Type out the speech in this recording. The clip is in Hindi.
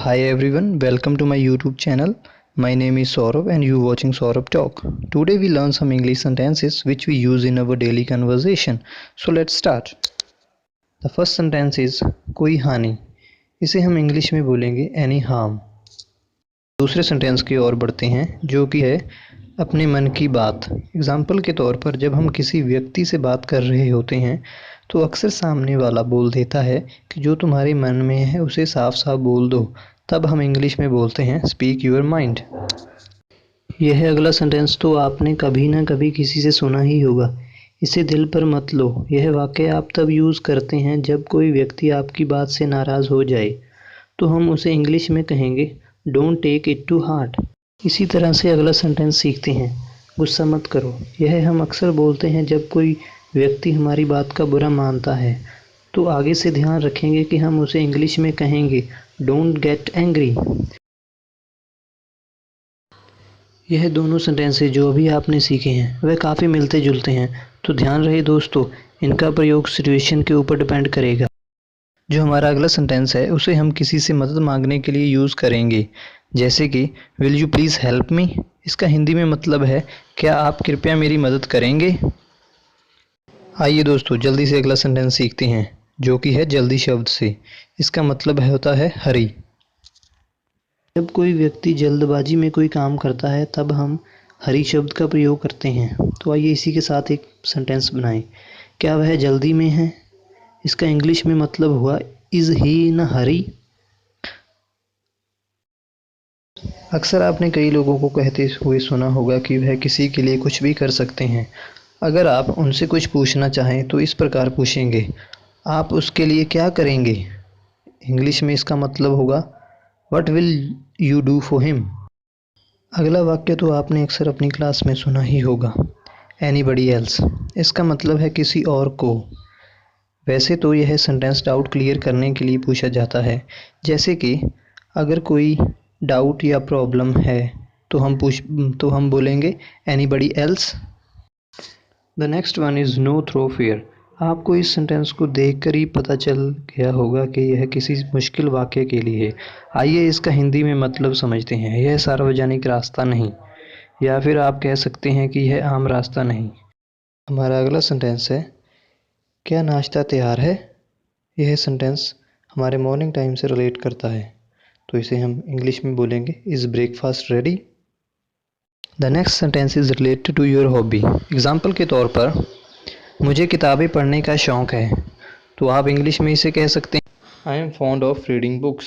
Hi everyone, welcome to my YouTube channel. My name is Saurabh and you watching Saurabh Talk. Today we learn some English sentences which we use in our daily conversation. So let's start. The first sentence is कोई हानि. इसे हम इंग्लिश में बोलेंगे any harm. दूसरे सेंटेंस की ओर बढ़ते हैं जो कि है अपने मन की बात। एग्जाम्पल के तौर पर जब हम किसी व्यक्ति से बात कर रहे होते हैं तो अक्सर सामने वाला बोल देता है कि जो तुम्हारे मन में है उसे साफ साफ बोल दो। तब हम इंग्लिश में बोलते हैं स्पीक योर माइंड। यह अगला सेंटेंस तो आपने कभी ना कभी किसी से सुना ही होगा। इसे दिल पर मत लो। यह वाक्य आप तब यूज़ करते हैं जब कोई व्यक्ति आपकी बात से नाराज़ हो जाए तो हम उसे इंग्लिश में कहेंगे don't take it to heart. इसी तरह से अगला सेंटेंस सीखते हैं गुस्सा मत करो। यह हम अक्सर बोलते हैं जब कोई व्यक्ति हमारी बात का बुरा मानता है। तो आगे से ध्यान रखेंगे कि हम उसे इंग्लिश में कहेंगे डोंट गेट एंग्री। यह दोनों सेंटेंसेस जो अभी आपने सीखे हैं वह काफ़ी मिलते जुलते हैं, तो ध्यान रहे दोस्तों, इनका प्रयोग सिचुएशन के ऊपर डिपेंड करेगा। जो हमारा अगला सेंटेंस है उसे हम किसी से मदद मांगने के लिए यूज़ करेंगे, जैसे कि will you please help me. इसका हिंदी में मतलब है क्या आप कृपया मेरी मदद करेंगे। आइए दोस्तों जल्दी से अगला सेंटेंस सीखते हैं जो कि है जल्दी शब्द से। इसका मतलब होता है हरी। जब कोई व्यक्ति जल्दबाजी में कोई काम करता है तब हम हरी शब्द का प्रयोग करते हैं। तो आइए इसी के साथ एक सेंटेंस बनाएं। क्या वह जल्दी में है? इसका इंग्लिश में मतलब हुआ इज़ ही इन अ हरी। अक्सर आपने कई लोगों को कहते हुए सुना होगा कि वह किसी के लिए कुछ भी कर सकते हैं। अगर आप उनसे कुछ पूछना चाहें तो इस प्रकार पूछेंगे आप उसके लिए क्या करेंगे। इंग्लिश में इसका मतलब होगा what will you do for him. अगला वाक्य तो आपने अक्सर अपनी क्लास में सुना ही होगा एनीबडी एल्स। इसका मतलब है किसी और को। वैसे तो यह सेंटेंस डाउट क्लियर करने के लिए पूछा जाता है, जैसे कि अगर कोई डाउट या प्रॉब्लम है तो हम बोलेंगे anybody else. The next one is no throw fair. आपको इस सेंटेंस को देखकर ही पता चल गया होगा कि यह किसी मुश्किल वाक्य के लिए है। आइए इसका हिंदी में मतलब समझते हैं। यह सार्वजनिक रास्ता नहीं, या फिर आप कह सकते हैं कि यह आम रास्ता नहीं। हमारा अगला सेंटेंस है क्या नाश्ता तैयार है। यह सेंटेंस हमारे मॉर्निंग टाइम से रिलेट करता है, तो इसे हम इंग्लिश में बोलेंगे is breakfast ready. The next sentence is related to your hobby. Example के तौर पर मुझे किताबें पढ़ने का शौक़ है, तो आप इंग्लिश में इसे कह सकते हैं I am fond of reading books.